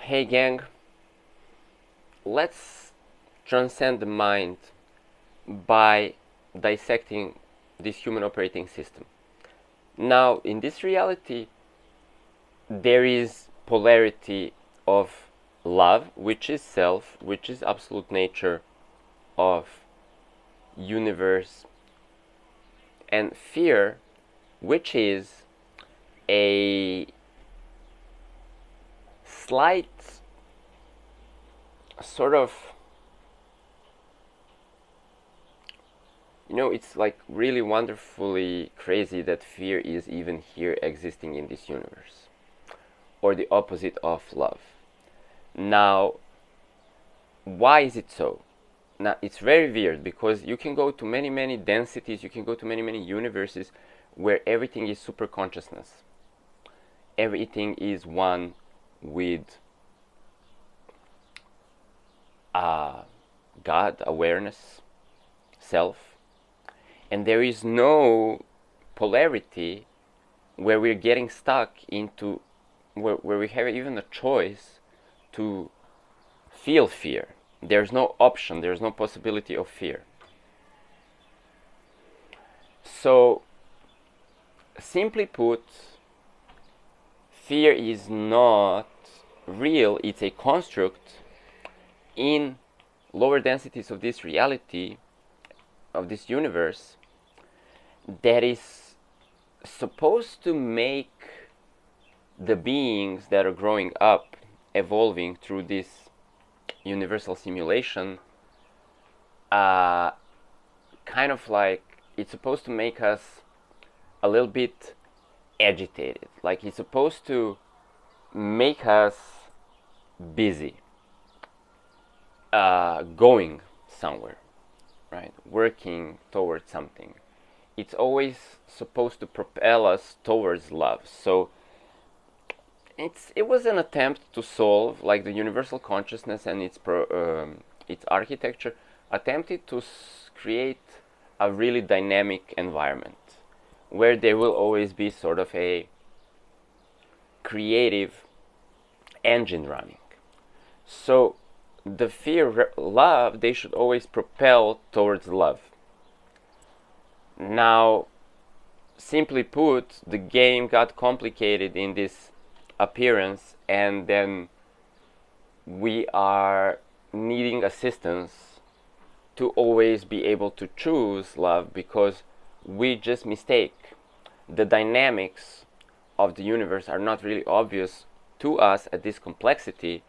Hey gang, let's transcend the mind by dissecting this human operating system. Now, in this reality, there is polarity of love, which is self, which is absolute nature of universe, and fear, which is a slight sort of, it's like really wonderfully crazy that fear is even here existing in this universe, or the opposite of love. Now, why is it so? Now, it's very weird because you can go to many, many densities, you can go to many, many universes where everything is super consciousness. Everything is one with God, awareness, self, and there is no polarity where we're getting stuck into where we have even a choice to feel fear. There's no option, there's no possibility of fear. So, simply put, fear is not real, it's a construct in lower densities of this reality, of this universe, that is supposed to make the beings that are growing up, evolving through this universal simulation, kind of like it's supposed to make us a little bit agitated. Like it's supposed to make us busy, going somewhere, right? Working towards something. It's always supposed to propel us towards love. So it was an attempt to solve, like the universal consciousness and its architecture attempted to create a really dynamic environment where there will always be sort of a creative engine running. So the fear, love, they should always propel towards love. Now, simply put, the game got complicated in this appearance, and then we are needing assistance to always be able to choose love because we just mistake. The dynamics of the universe are not really obvious to us at this complexity,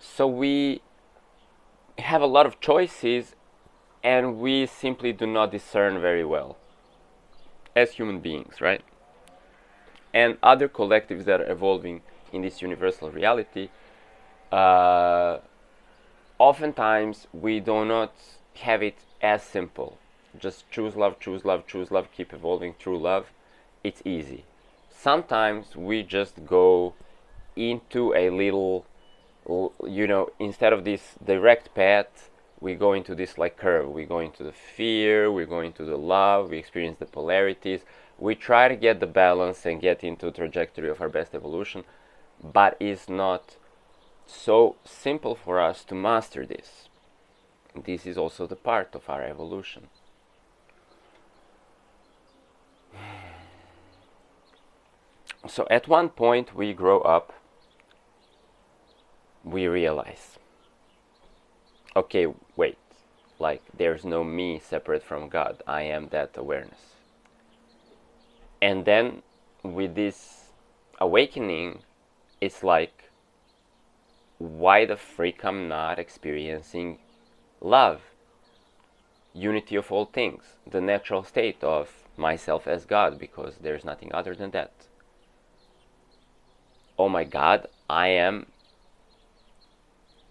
so we have a lot of choices and we simply do not discern very well as human beings, right? And other collectives that are evolving in this universal reality, oftentimes we do not have it as simple. Just choose love, choose love, choose love, keep evolving through love. It's easy. Sometimes we just go into a little, instead of this direct path, we go into this like curve. We go into the fear, we go into the love, we experience the polarities. We try to get the balance and get into the trajectory of our best evolution, but it's not so simple for us to master this. This is also the part of our evolution. So at one point we grow up, we realize, okay, wait, like there's no me separate from God. I am that awareness. And then with this awakening, it's like, why the freak I'm not experiencing love, unity of all things, the natural state of myself as God, because there's nothing other than that. Oh my God, I am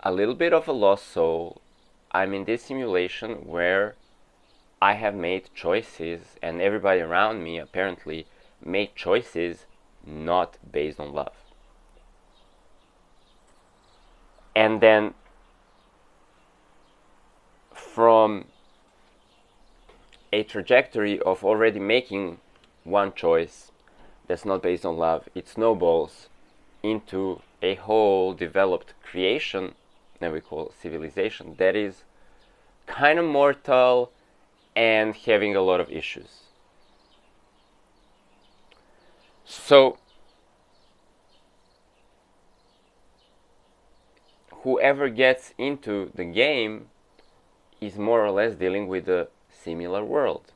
a little bit of a lost soul. I'm in this simulation where I have made choices, and everybody around me apparently made choices not based on love. And then from a trajectory of already making one choice that's not based on love, it snowballs into a whole developed creation that we call civilization that is kind of mortal and having a lot of issues. So whoever gets into the game is more or less dealing with a similar world.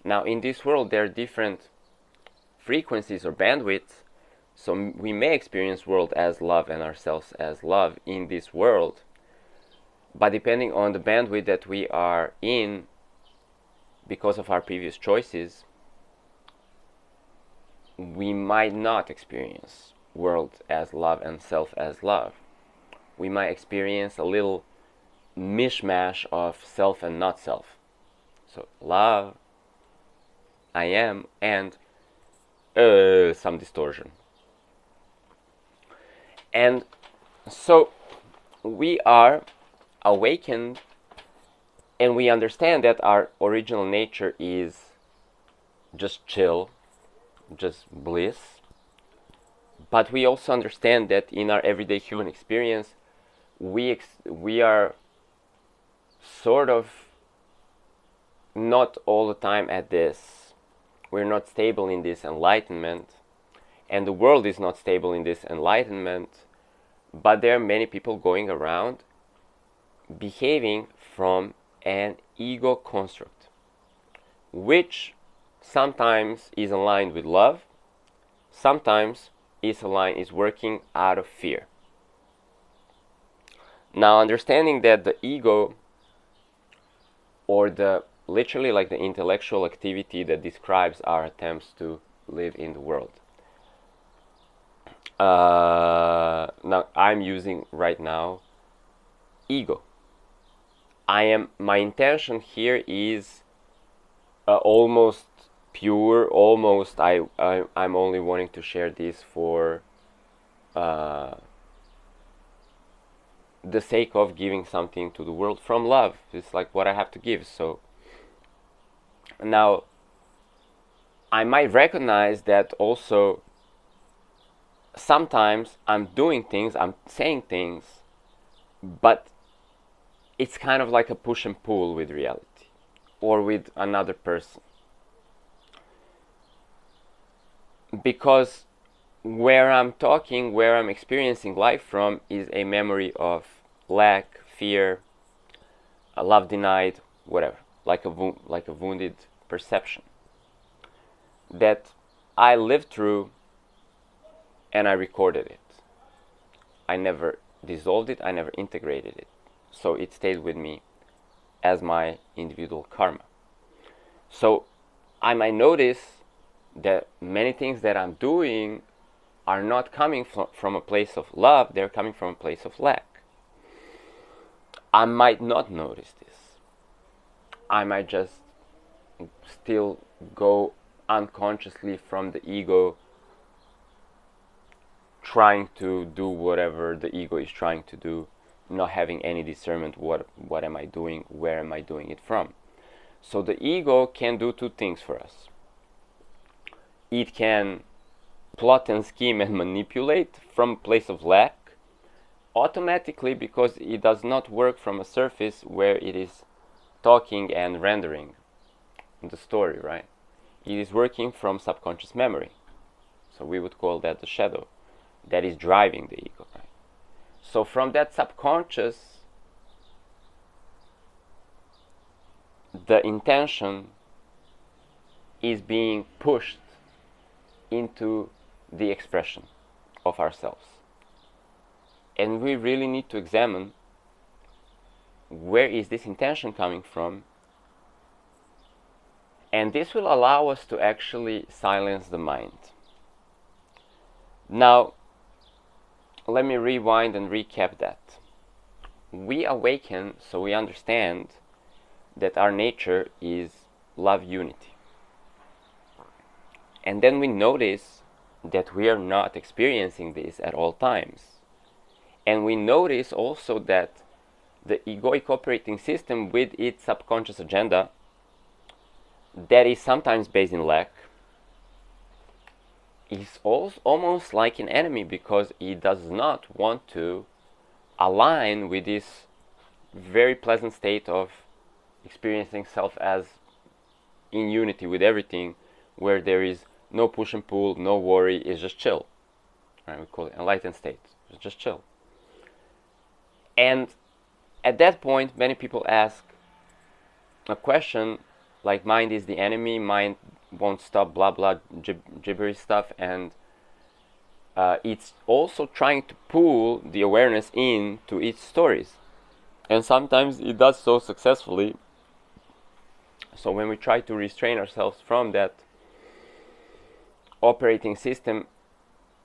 Now, in this world, there are different frequencies or bandwidths, so we may experience world as love and ourselves as love in this world, but depending on the bandwidth that we are in, because of our previous choices, we might not experience world as love and self as love. We might experience a little mishmash of self and not self. So love, I am, and some distortion. And so we are awakened and we understand that our original nature is just chill, just bliss. But we also understand that in our everyday human experience, we are sort of not all the time at this. We're not stable in this enlightenment, and the world is not stable in this enlightenment, but there are many people going around behaving from an ego construct, which sometimes is aligned with love, sometimes is working out of fear. Now, understanding that the ego, or the literally like the intellectual activity that describes our attempts to live in the world. Now I'm using right now ego. My intention here is almost pure, almost I'm only wanting to share this for the sake of giving something to the world from love. It's like what I have to give. So now I might recognize that also sometimes I'm doing things, I'm saying things, but it's kind of like a push and pull with reality or with another person. Because where I'm talking, where I'm experiencing life from is a memory of lack, fear, a love denied, whatever, like a wounded perception that I lived through and I recorded it. I never dissolved it, I never integrated it. So it stayed with me as my individual karma. So I might notice that many things that I'm doing are not coming from a place of love, they're coming from a place of lack. I might not notice this. I might just still go unconsciously from the ego, trying to do whatever the ego is trying to do, not having any discernment what am I doing, where am I doing it from. So the ego can do two things for us. It can plot and scheme and manipulate from a place of lack automatically, because it does not work from a surface where it is talking and rendering the story, right? It is working from subconscious memory. So we would call that the shadow that is driving the ego, right? So from that subconscious, the intention is being pushed into the expression of ourselves. And we really need to examine where is this intention coming from. And this will allow us to actually silence the mind. Now, let me rewind and recap that. We awaken, so we understand that our nature is love unity. And then we notice that we are not experiencing this at all times. And we notice also that the egoic operating system with its subconscious agenda, that is sometimes based in lack, is also almost like an enemy, because it does not want to align with this very pleasant state of experiencing self as in unity with everything, where there is no push and pull, no worry, it's just chill. Right? We call it enlightened state. It's just chill. And at that point, many people ask a question like, mind is the enemy, mind won't stop blah blah gibberish stuff, and it's also trying to pull the awareness into its stories. And sometimes it does so successfully. So when we try to restrain ourselves from that operating system,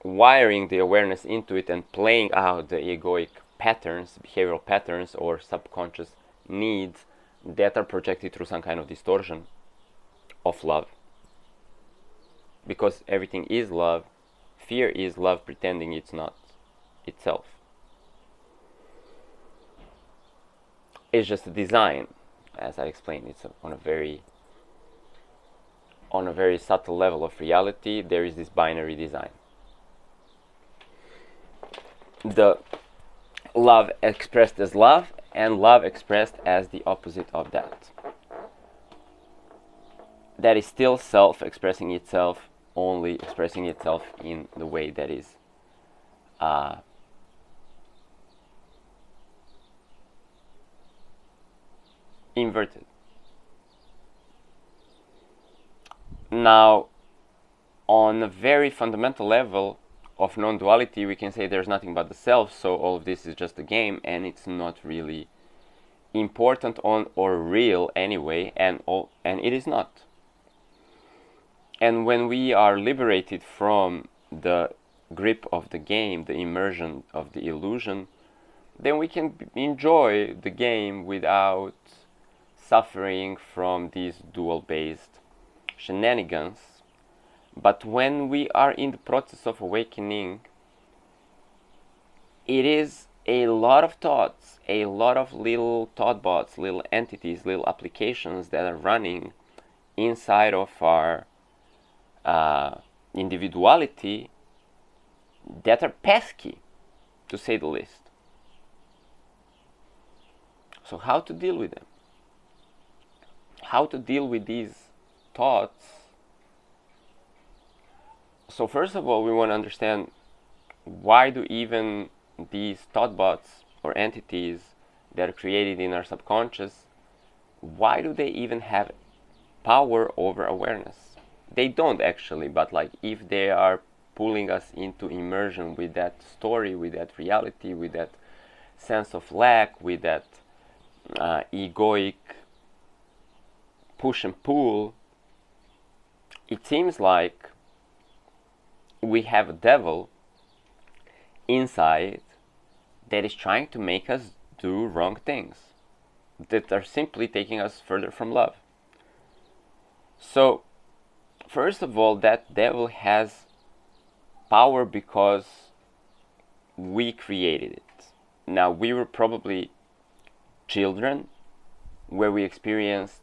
wiring the awareness into it and playing out the egoic patterns, behavioral patterns, or subconscious needs that are projected through some kind of distortion of love. Because everything is love, fear is love pretending it's not itself. It's just a design, as I explained. It's on a very subtle level of reality. There is this binary design. The love expressed as love, and love expressed as the opposite of that. That is still self expressing itself, only expressing itself in the way that is inverted. Now, on a very fundamental level of non-duality, we can say there's nothing but the self, so all of this is just a game, and it's not really important or real anyway, and it is not. And when we are liberated from the grip of the game, the immersion of the illusion, then we can enjoy the game without suffering from these dual-based shenanigans. But when we are in the process of awakening, it is a lot of thoughts, a lot of little thought bots, little entities, little applications that are running inside of our individuality that are pesky, to say the least. So how to deal with them? How to deal with these thoughts? So first of all, we want to understand, why do even these thought bots or entities that are created in our subconscious, why do they even have power over awareness? They don't actually, but like, if they are pulling us into immersion with that story, with that reality, with that sense of lack, with that egoic push and pull, it seems like we have a devil inside that is trying to make us do wrong things, that are simply taking us further from love. So, first of all, that devil has power because we created it. Now, we were probably children where we experienced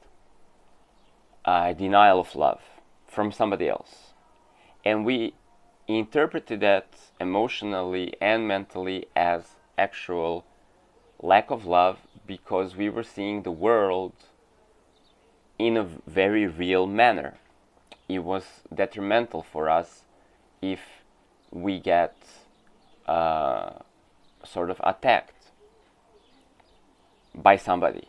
a denial of love from somebody else, and we interpreted that emotionally and mentally as actual lack of love, because we were seeing the world in a very real manner. It was detrimental for us if we get sort of attacked by somebody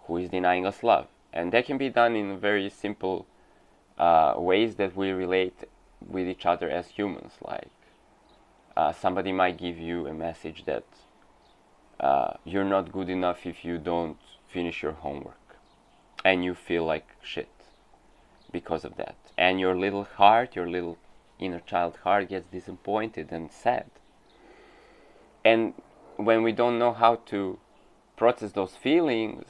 who is denying us love. And that can be done in very simple ways that we relate with each other as humans. Like somebody might give you a message that you're not good enough if you don't finish your homework, and you feel like shit because of that, and your little heart, your little inner child heart, gets disappointed and sad. And when we don't know how to process those feelings,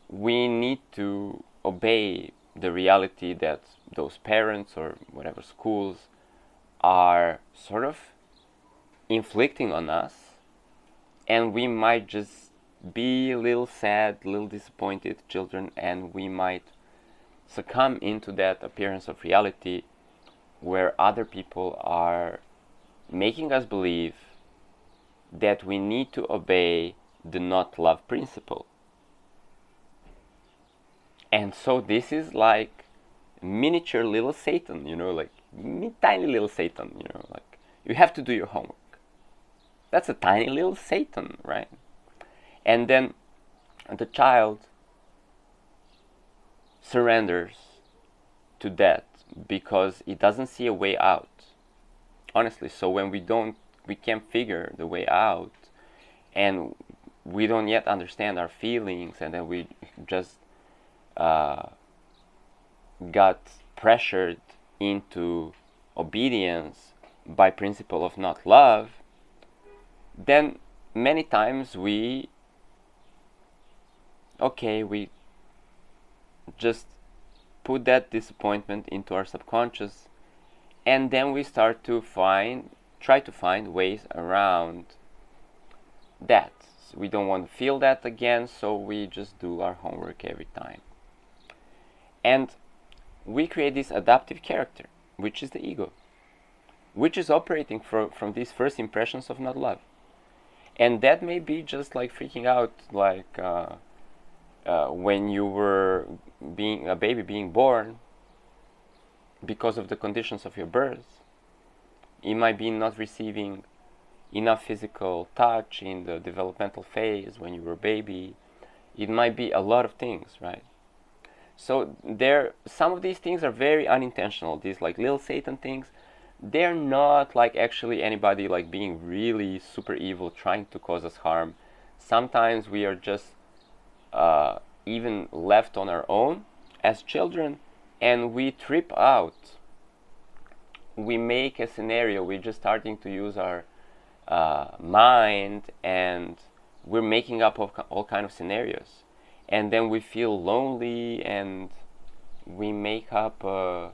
we need to obey the reality that those parents or whatever schools are sort of inflicting on us, and we might just be a little sad, a little disappointed children, and we might succumb into that appearance of reality where other people are making us believe that we need to obey the not love principle. And so this is like miniature little Satan, like tiny little Satan, like you have to do your homework. That's a tiny little Satan, right? And then the child surrenders to that because it doesn't see a way out. Honestly, so when we can't figure the way out, and we don't yet understand our feelings, and then we just got pressured into obedience by principle of not love, then many times we just put that disappointment into our subconscious, and then we start to try to find ways around that. So we don't want to feel that again, so we just do our homework every time. And we create this adaptive character, which is the ego, which is operating from these first impressions of not love. And that may be just like freaking out, like when you were being a baby being born, because of the conditions of your birth. It might be not receiving enough physical touch in the developmental phase when you were a baby. It might be a lot of things, right? So some of these things are very unintentional. These like little Satan things, they're not like actually anybody like being really super evil trying to cause us harm. Sometimes we are just even left on our own as children, and we trip out. We make a scenario. We're just starting to use our mind, and we're making up all kind of scenarios. And then we feel lonely, and we make up a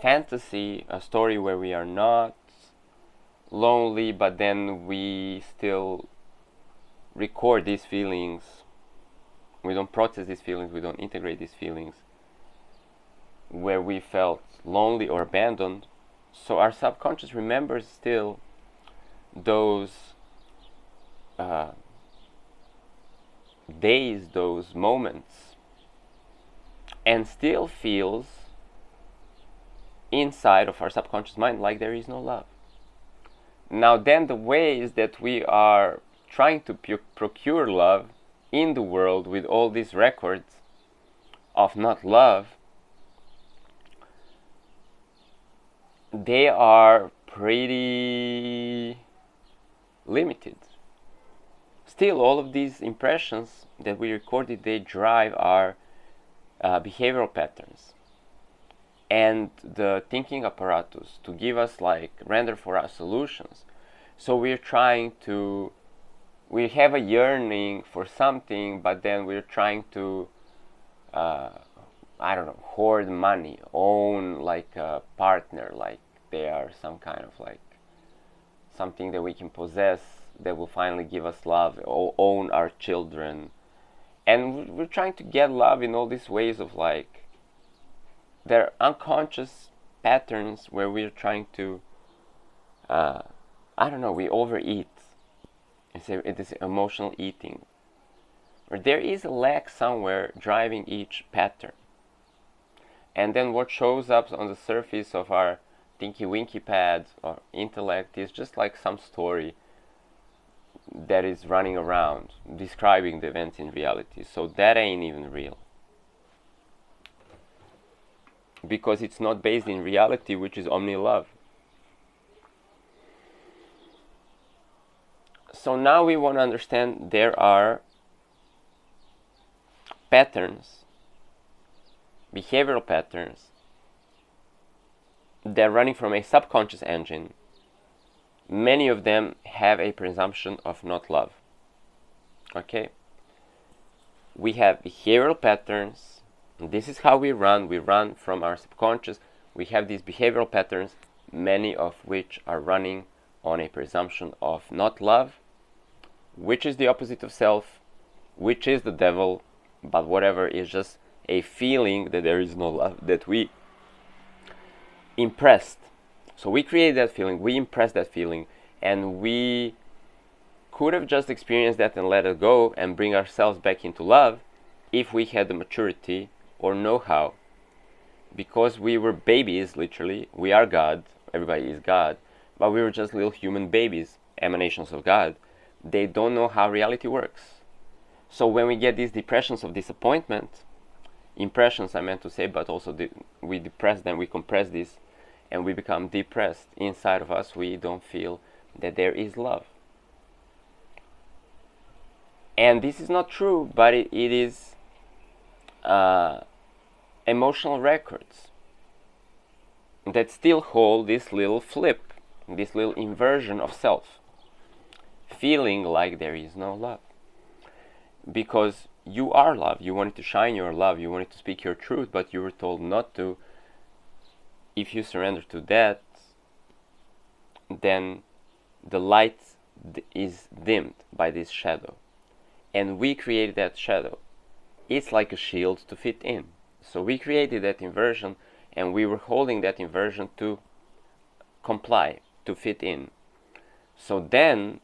fantasy, a story where we are not lonely, but then we still record these feelings. We don't process these feelings, we don't integrate these feelings where we felt lonely or abandoned. So our subconscious remembers still those days, those moments, and still feels inside of our subconscious mind like there is no love. Now then, the ways that we are trying to procure love in the world with all these records of not love, they are pretty limited. Still, all of these impressions that we recorded, they drive our behavioral patterns and the thinking apparatus to give us, like, render for us solutions. So we have a yearning for something, but then we're trying to hoard money, own like a partner, like they are some kind of like something that we can possess that will finally give us love, or own our children. And we're trying to get love in all these ways of like, they're unconscious patterns where we're trying to, we overeat. It is emotional eating. Or there is a lack somewhere driving each pattern. And then what shows up on the surface of our Tinky Winky pad or intellect is just like some story that is running around describing the events in reality. So that ain't even real, because it's not based in reality, which is omni-love. So now we want to understand there are patterns, behavioral patterns, that are running from a subconscious engine. Many of them have a presumption of not love. Okay? We have behavioral patterns. This is how we run. We run from our subconscious. We have these behavioral patterns, many of which are running on a presumption of not love, which is the opposite of self, which is the devil, but whatever, is just a feeling that there is no love, that we impressed. So we create that feeling, we impress that feeling, and we could have just experienced that and let it go and bring ourselves back into love if we had the maturity or know-how. Because we were babies, literally, we are God, everybody is God, but we were just little human babies, emanations of God. They don't know how reality works. So when we get these depressions of disappointment, impressions I meant to say, but also we depress them, we compress this, and we become depressed inside of us. We don't feel that there is love. And this is not true, but it is emotional records that still hold this little flip, this little inversion of self, feeling like there is no love. Because you are love, you wanted to shine your love, you wanted to speak your truth, but you were told not to. If you surrender to that, then the light is dimmed by this shadow. And we created that shadow. It's like a shield to fit in. So we created that inversion, and we were holding that inversion to comply, to fit in. So then,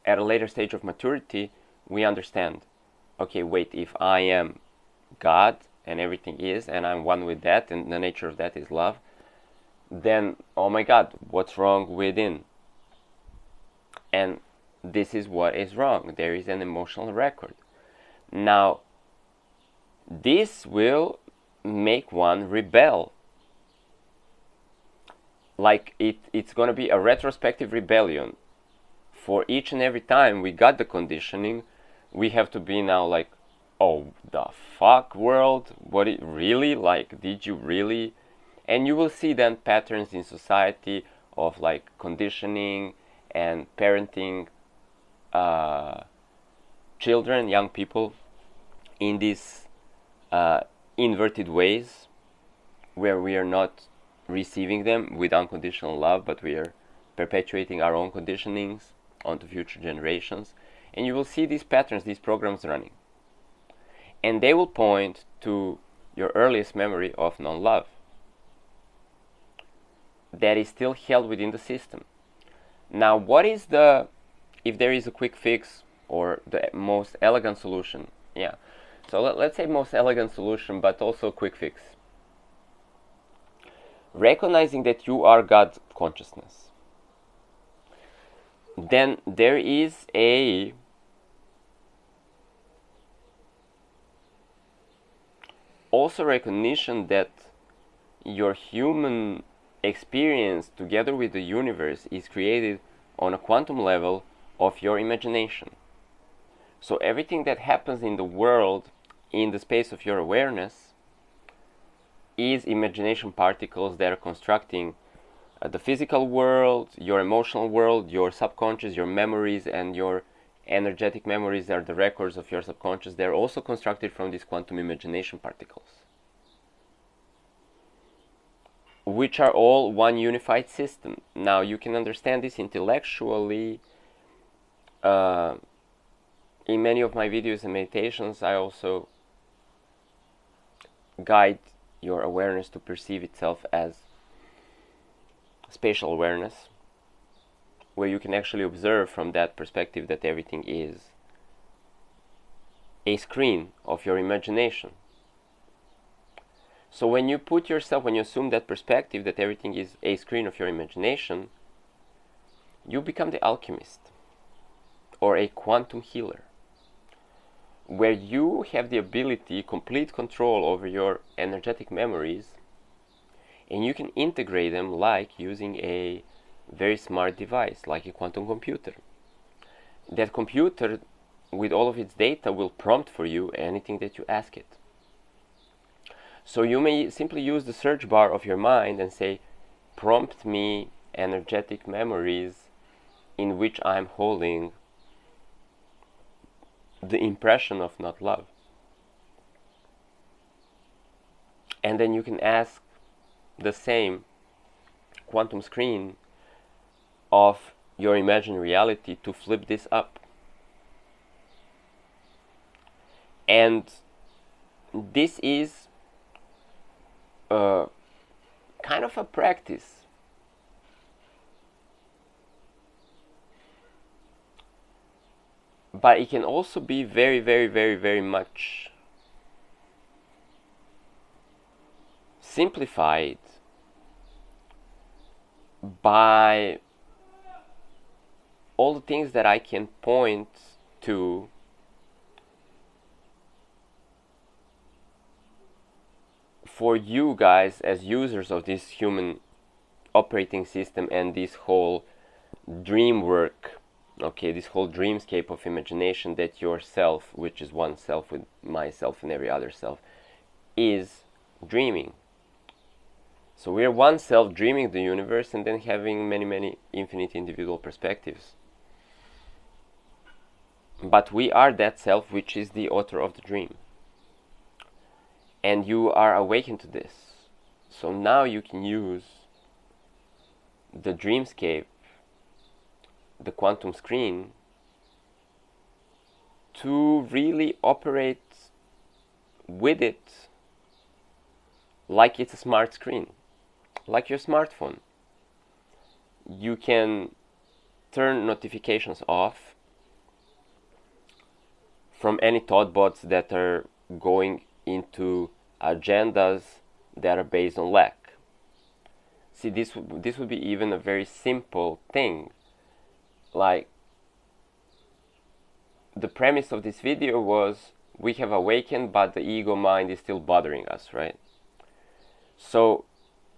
at a later stage of maturity, we understand, okay, wait, if I am God, and everything is, and I'm one with that, and the nature of that is love, then, oh my God, what's wrong within? And this is what is wrong. There is an emotional record. Now, this will make one rebel. Like it's going to be a retrospective rebellion. For each and every time we got the conditioning, we have to be now like, oh, the fuck, world? What it really? Like, did you really? And you will see then patterns in society of like conditioning and parenting children, young people, in these inverted ways, where we are not receiving them with unconditional love, but we are perpetuating our own conditionings onto future generations. And you will see these patterns, these programs running. And they will point to your earliest memory of non-love that is still held within the system. Now, what is if there is a quick fix or the most elegant solution? Yeah. So let's say most elegant solution, but also quick fix. Recognizing that you are God consciousness. Then there is also recognition that your human experience together with the universe is created on a quantum level of your imagination. So everything that happens in the world in the space of your awareness is imagination particles that are constructing the physical world, your emotional world, your subconscious, your memories, and your energetic memories are the records of your subconscious. They're also constructed from these quantum imagination particles, which are all one unified system. Now, you can understand this intellectually. In many of my videos and meditations, I also guide your awareness to perceive itself as spatial awareness, where you can actually observe from that perspective that everything is a screen of your imagination. So when you assume that perspective that everything is a screen of your imagination, you become the alchemist or a quantum healer, where you have the ability, complete control over your energetic memories, and you can integrate them like using a very smart device, like a quantum computer. That computer, with all of its data, will prompt for you anything that you ask it. So you may simply use the search bar of your mind and say, prompt me energetic memories in which I'm holding the impression of not love. And then you can ask the same quantum screen of your imagined reality to flip this up. And this is kind of a practice. But it can also be very, very, very, very much simplified by all the things that I can point to for you guys as users of this human operating system and this whole dream work, okay, this whole dreamscape of imagination that yourself, which is one self with myself and every other self, is dreaming. So we're one self dreaming the universe and then having many, many infinite individual perspectives. But we are that self which is the author of the dream. And you are awakened to this. So now you can use the dreamscape, the quantum screen, to really operate with it like it's a smart screen, like your smartphone. You can turn notifications off from any thought bots that are going into agendas that are based on lack. See, this would be even a very simple thing. Like, the premise of this video was we have awakened, but the ego mind is still bothering us, right? So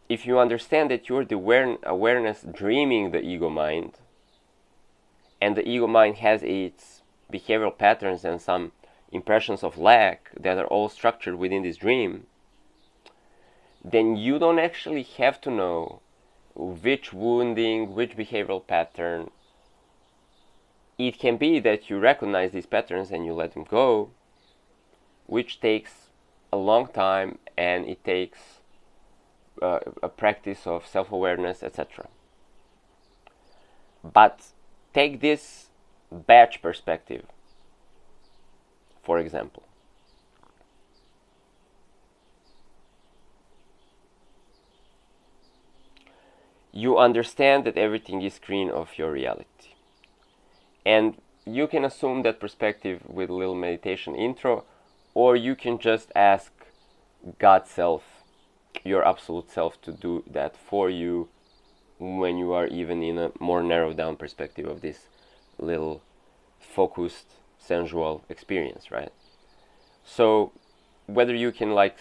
if you understand that you're the awareness dreaming the ego mind, and the ego mind has its behavioral patterns and some impressions of lack that are all structured within this dream, then you don't actually have to know which wounding, which behavioral pattern. It can be that you recognize these patterns and you let them go, which takes a long time, and it takes a practice of self-awareness, etc. But take this batch perspective, for example. You understand that everything is screen of your reality. And you can assume that perspective with a little meditation intro, or you can just ask God self, your absolute self, to do that for you when you are even in a more narrowed down perspective of this little focused sensual experience, right? So whether you can like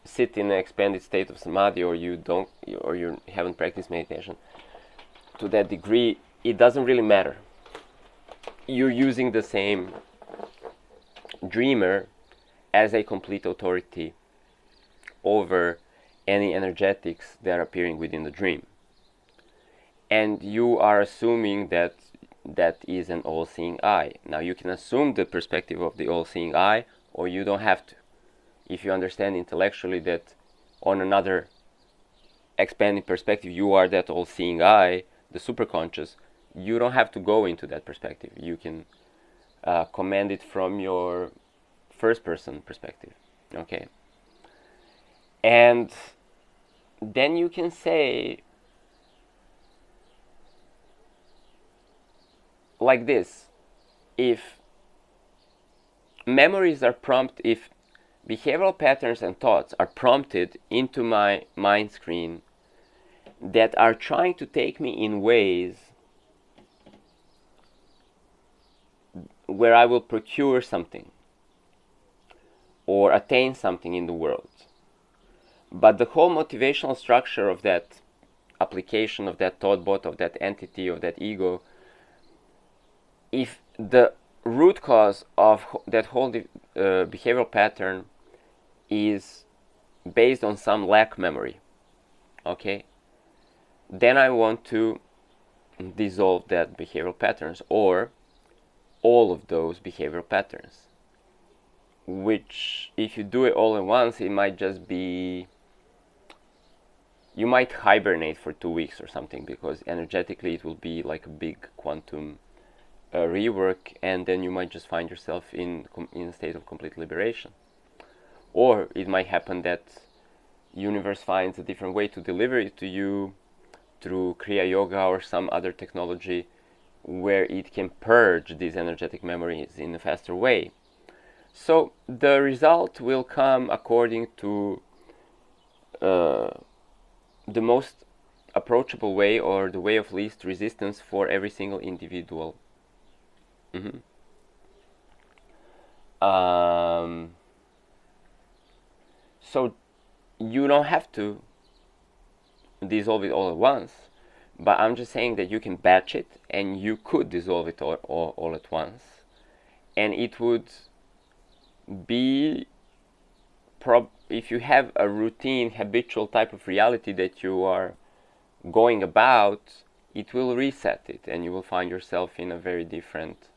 sit in an expanded state of samadhi or you don't, or you haven't practiced meditation to that degree, it doesn't really matter. You're using the same dreamer as a complete authority over any energetics that are appearing within the dream. And you are assuming that that is an all-seeing eye. Now you can assume the perspective of the all-seeing eye, or you don't have to. If you understand intellectually that on another expanding perspective you are that all-seeing eye, the superconscious, you don't have to go into that perspective. You can command it from your first-person perspective, okay? And then you can say like this: if memories are if behavioral patterns and thoughts are prompted into my mind screen that are trying to take me in ways where I will procure something or attain something in the world, but the whole motivational structure of that application, of that thought bot, of that entity, of that ego, if the root cause of that whole behavioral pattern is based on some lack memory, okay, then I want to dissolve that behavioral patterns, or all of those behavioral patterns, which if you do it all at once, it might just be, you might hibernate for 2 weeks or something, because energetically it will be like a big quantum rework, and then you might just find yourself in a state of complete liberation. Or it might happen that universe finds a different way to deliver it to you through Kriya Yoga or some other technology where it can purge these energetic memories in a faster way. So the result will come according to the most approachable way, or the way of least resistance for every single individual. Mm-hmm. So you don't have to dissolve it all at once, but I'm just saying that you can batch it, and you could dissolve it all at once, and it would be if you have a routine, habitual type of reality that you are going about, it will reset it, and you will find yourself in a very different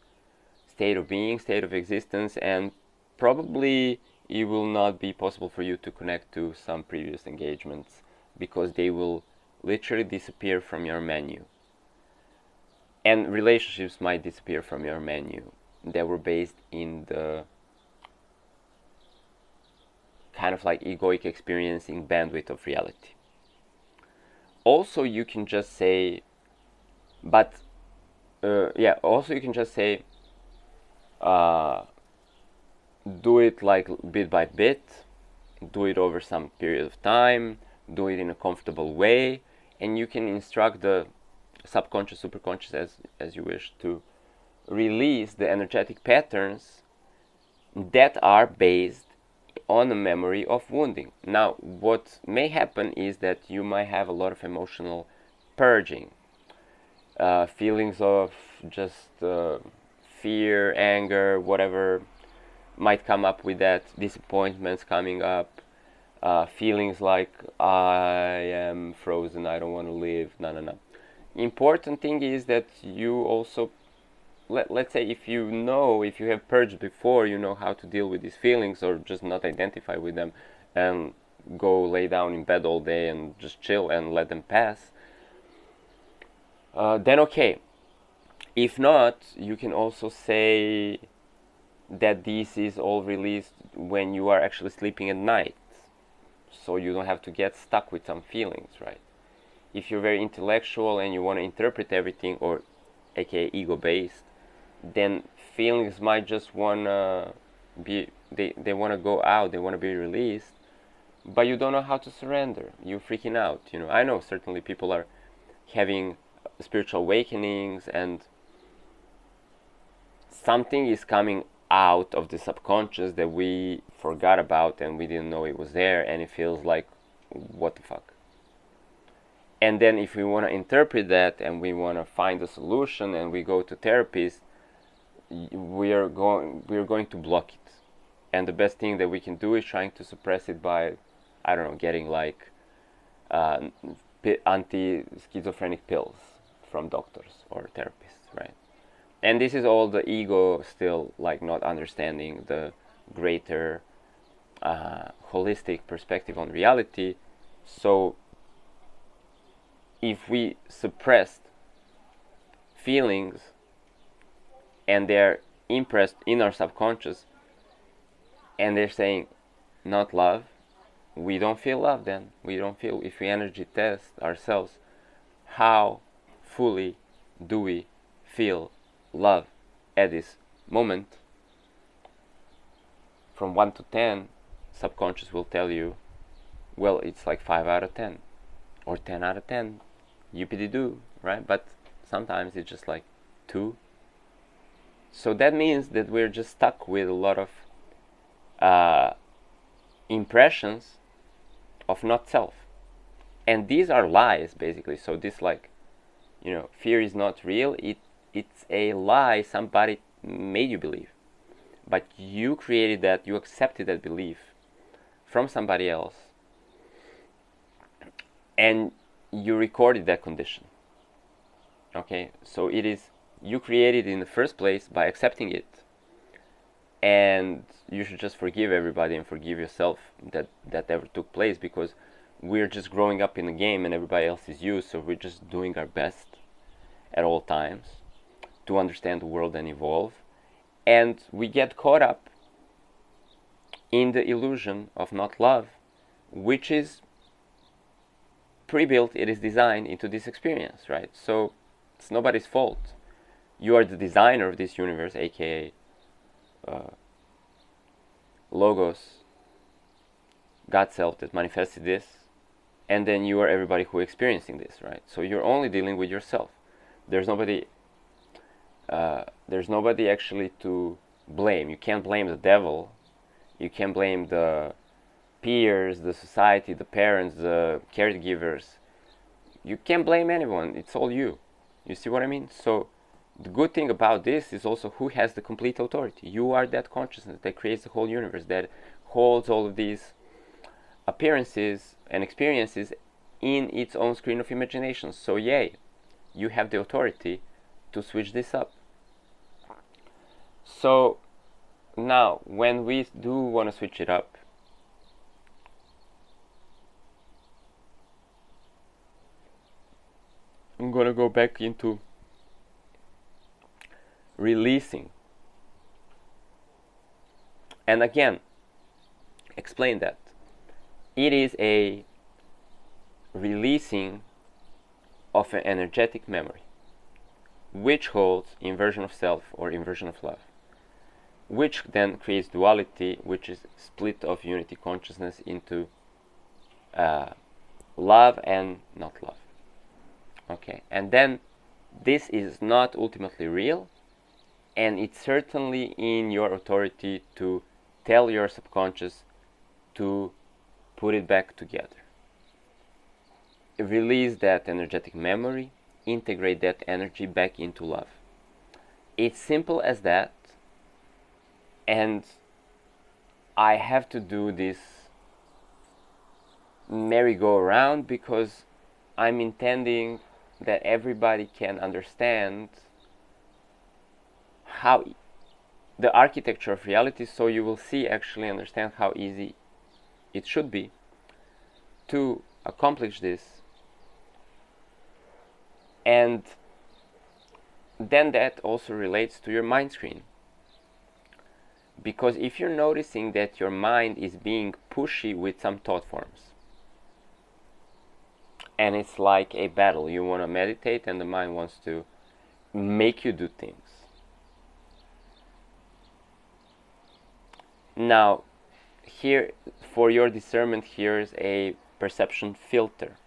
state of being, state of existence, and probably it will not be possible for you to connect to some previous engagements because they will literally disappear from your menu. And relationships might disappear from your menu that were based in the kind of like egoic experiencing bandwidth of reality. Also, you can just say, also you can just say, do it like bit by bit, do it over some period of time, do it in a comfortable way, and you can instruct the subconscious, superconscious, as you wish, to release the energetic patterns that are based on a memory of wounding. Now, what may happen is that you might have a lot of emotional purging, feelings of just fear, anger, whatever might come up with that, disappointments coming up, feelings like I am frozen, I don't want to live, no. Important thing is that you also, let's say if you have purged before, you know how to deal with these feelings, or just not identify with them and go lay down in bed all day and just chill and let them pass, then okay. If not, you can also say that this is all released when you are actually sleeping at night, so you don't have to get stuck with some feelings, right? If you're very intellectual and you want to interpret everything, or aka ego-based, then feelings might just want to be, they want to go out, they want to be released, but you don't know how to surrender. You're freaking out. I know certainly people are having spiritual awakenings, and something is coming out of the subconscious that we forgot about and we didn't know it was there, and it feels like, what the fuck? And then if we want to interpret that and we want to find a solution and we go to therapists, we are going to block it. And the best thing that we can do is trying to suppress it by, I don't know, getting like anti-schizophrenic pills from doctors or therapists, right? And this is all the ego still like not understanding the greater holistic perspective on reality. So if we suppressed feelings and they're impressed in our subconscious and they're saying not love, we don't feel love then. We don't feel, if we energy test ourselves, how fully do we feel love at this moment? From 1 to 10, subconscious will tell you, well, it's like 5 out of 10 or 10 out of 10, yippity-doo, right? But sometimes it's just like 2. So that means that we're just stuck with a lot of impressions of not self, and these are lies basically. So this, like, fear is not real, it's a lie somebody made you believe, but you created that, you accepted that belief from somebody else, and you recorded that condition. Okay, so it is, you created it in the first place by accepting it, and you should just forgive everybody and forgive yourself that ever took place, because we're just growing up in the game and everybody else is you, so we're just doing our best at all times to understand the world and evolve, and we get caught up in the illusion of not love, which is pre-built, it is designed into this experience, right? So it's nobody's fault. You are the designer of this universe, aka Logos, God Self, that manifested this, and then you are everybody who is experiencing this, right? So you're only dealing with yourself. There's nobody actually to blame. You can't blame the devil. You can't blame the peers, the society, the parents, the caregivers. You can't blame anyone. It's all you. You see what I mean? So the good thing about this is also who has the complete authority. You are that consciousness that creates the whole universe, that holds all of these appearances and experiences in its own screen of imagination. So yay, you have the authority to switch this up. So now, when we do want to switch it up, I'm gonna go back into releasing. And again, explain that. It is a releasing of an energetic memory, which holds inversion of self or inversion of love, which then creates duality, which is split of unity consciousness into love and not love. Okay, and then this is not ultimately real, and it's certainly in your authority to tell your subconscious to put it back together. Release that energetic memory, integrate that energy back into love. It's simple as that, and I have to do this merry-go-round because I'm intending that everybody can understand how the architecture of reality, so you will actually understand how easy it should be to accomplish this. And then that also relates to your mind screen, because if you're noticing that your mind is being pushy with some thought forms, and it's like a battle, you want to meditate and the mind wants to make you do things. Now, here, for your discernment, here's a perception filter.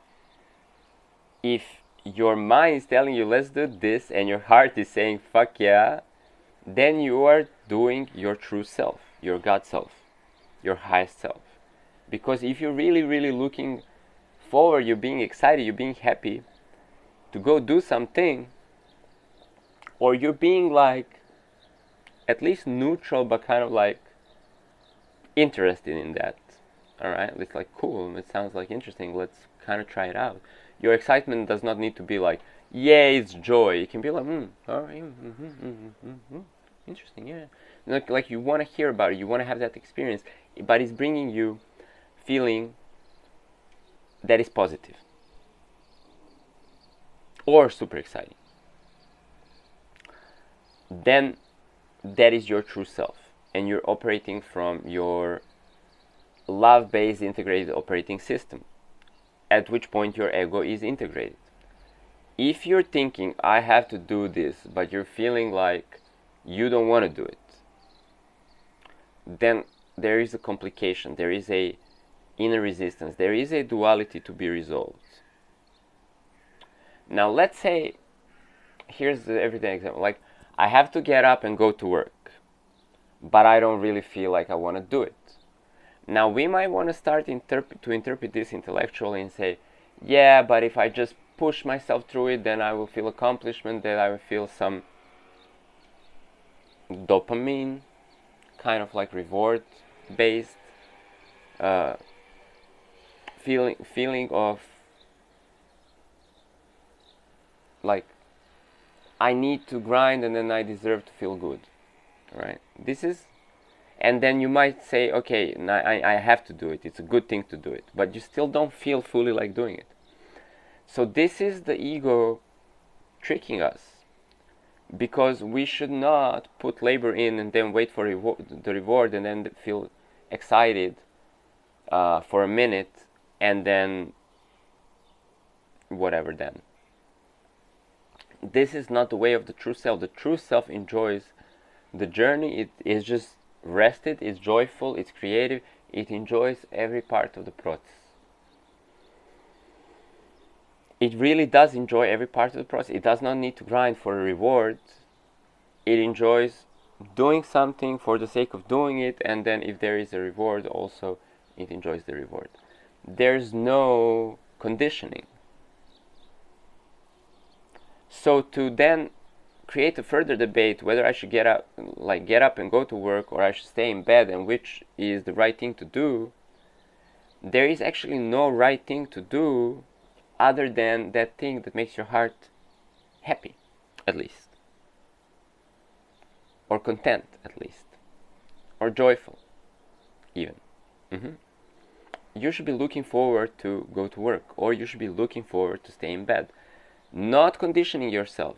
If your mind is telling you, let's do this, and your heart is saying, fuck yeah, then you are doing your true self, your God self, your highest self. Because if you're really, really looking forward, you're being excited, you're being happy to go do something, or you're being like, at least neutral, but kind of like interested in that. Alright, it's like cool, it sounds like interesting, let's kind of try it out. Your excitement does not need to be like, yay, it's joy. It can be like, alright, interesting, yeah. Like you want to hear about it, you want to have that experience, but it's bringing you feeling that is positive or super exciting. Then that is your true self, and you're operating from your love-based integrated operating system, at which point your ego is integrated. If you're thinking, I have to do this, but you're feeling like you don't want to do it, then there is a complication, there is a inner resistance, there is a duality to be resolved. Now let's say, here's the everyday example, like I have to get up and go to work, but I don't really feel like I want to do it. Now we might want to start to interpret this intellectually and say, yeah, but if I just push myself through it, then I will feel accomplishment, then I will feel some dopamine, kind of like reward based feeling of like I need to grind and then I deserve to feel good, right? This is, and then you might say, okay, I have to do it, it's a good thing to do it, but you still don't feel fully like doing it. So this is the ego tricking us, because we should not put labor in and then wait for the reward and then feel excited for a minute and then whatever then. This is not the way of the true self. The true self enjoys the journey. It is just rested, it's joyful, it's creative, it enjoys every part of the process. It really does enjoy every part of the process. It does not need to grind for a reward. It enjoys doing something for the sake of doing it, and then if there is a reward also, it enjoys the reward. There's no conditioning. So to then create a further debate whether I should get up and go to work, or I should stay in bed, and which is the right thing to do, there is actually no right thing to do other than that thing that makes your heart happy, at least, or content, at least, or joyful, even. You should be looking forward to go to work, or you should be looking forward to stay in bed, not conditioning yourself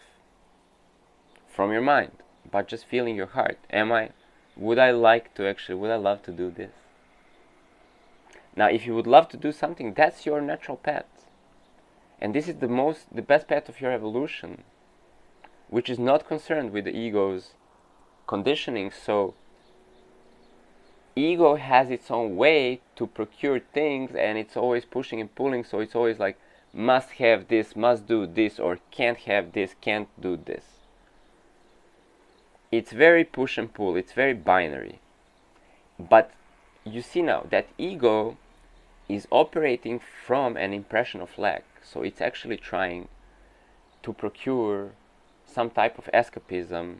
from your mind, but just feeling your heart. Would I love to do this? Now, if you would love to do something, that's your natural path. And this is the best path of your evolution, which is not concerned with the ego's conditioning. So ego has its own way to procure things, and it's always pushing and pulling. So it's always like, must have this, must do this, or can't have this, can't do this. It's very push and pull. It's very binary. But you see now that ego is operating from an impression of lack. So it's actually trying to procure some type of escapism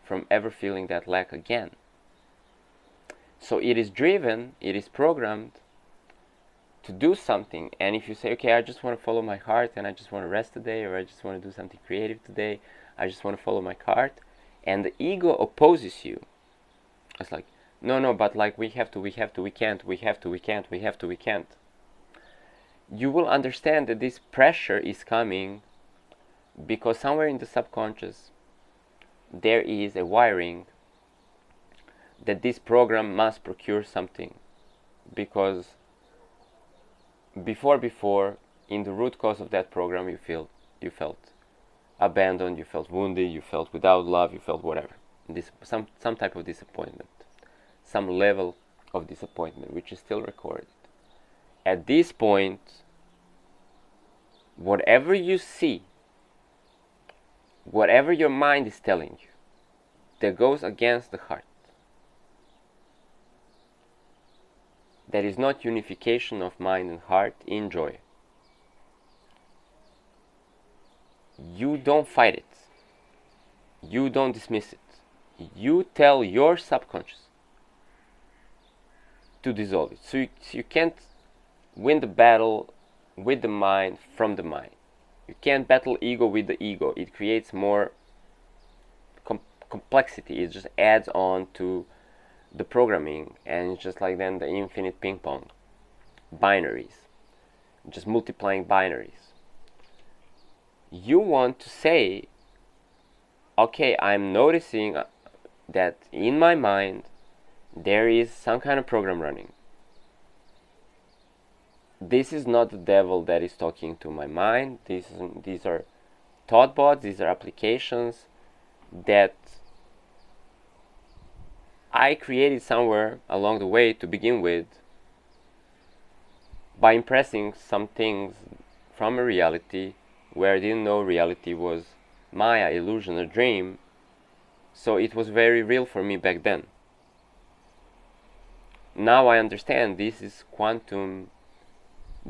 from ever feeling that lack again. So it is driven, it is programmed to do something. And if you say, okay, I just want to follow my heart, and I just want to rest today, or I just want to do something creative today, I just want to follow my heart, and the ego opposes you. It's like, no, but like we can't. You will understand that this pressure is coming because somewhere in the subconscious there is a wiring that this program must procure something, because before in the root cause of that program you felt abandoned, you felt wounded, you felt without love, you felt whatever, some type of disappointment, some level of disappointment, which is still recorded. At this point, whatever you see, whatever your mind is telling you, that goes against the heart, that is not unification of mind and heart in joy. You don't fight it. You don't dismiss it. You tell your subconscious to dissolve it. So you can't win the battle with the mind from the mind. You can't battle ego with the ego. It creates more complexity. It just adds on to the programming, and it's just like then the infinite ping pong, binaries, just multiplying binaries. You want to say, okay, I'm noticing that in my mind there is some kind of program running. This is not the devil that is talking to my mind. These are thought bots, these are applications that I created somewhere along the way to begin with, by impressing some things from a reality where I didn't know reality was Maya, illusion, a dream. So it was very real for me back then. Now I understand this is quantum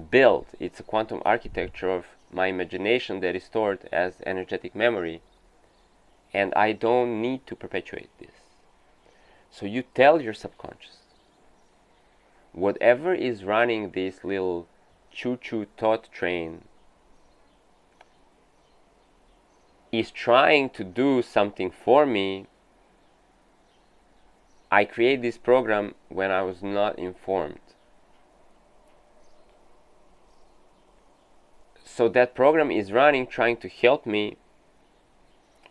built. It's a quantum architecture of my imagination that is stored as energetic memory, and I don't need to perpetuate this. So you tell your subconscious, whatever is running this little choo-choo thought train is trying to do something for me. I create this program when I was not informed. So that program is running, trying to help me,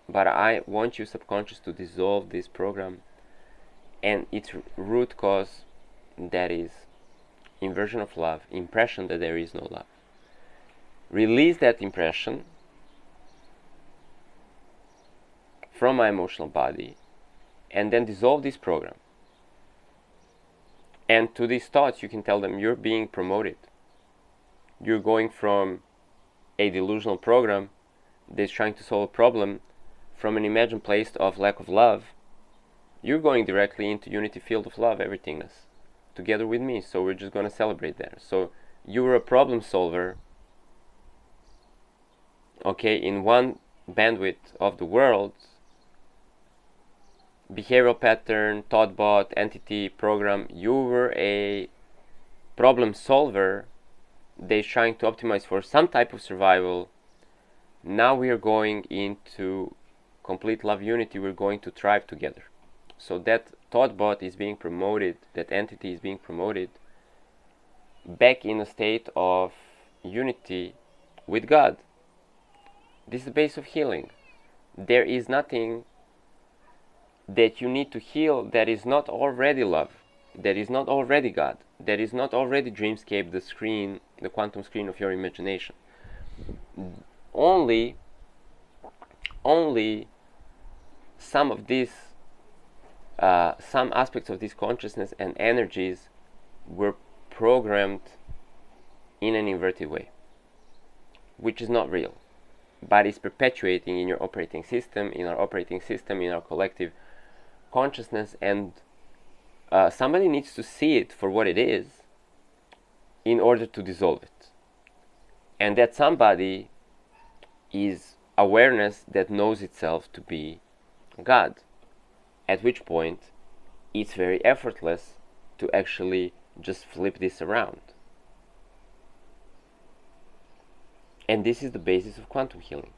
but I want you subconscious to dissolve this program and its root cause, that is inversion of love, impression that there is no love. release that impression from my emotional body, and then dissolve this program. And to these thoughts, you can tell them you're being promoted. You're going from a delusional program that's trying to solve a problem from an imagined place of lack of love. You're going directly into unity field of love, everythingness, together with me. So we're just going to celebrate there. So you're a problem solver, okay, in one bandwidth of the world, behavioral pattern, thoughtbot, entity, program. You were a problem solver that's trying to optimize for some type of survival. Now we are going into complete love unity. We're going to thrive together. So that thoughtbot is being promoted, that entity is being promoted back in a state of unity with God. This is the base of healing. There is nothing that you need to heal that is not already love, that is not already God, that is not already dreamscape, the screen, the quantum screen of your imagination. Only some of these, some aspects of this consciousness and energies were programmed in an inverted way, which is not real, but is perpetuating in your operating system, in our operating system, in our collective consciousness. And somebody needs to see it for what it is in order to dissolve it. And that somebody is awareness that knows itself to be God, at which point it's very effortless to actually just flip this around. And this is the basis of quantum healing.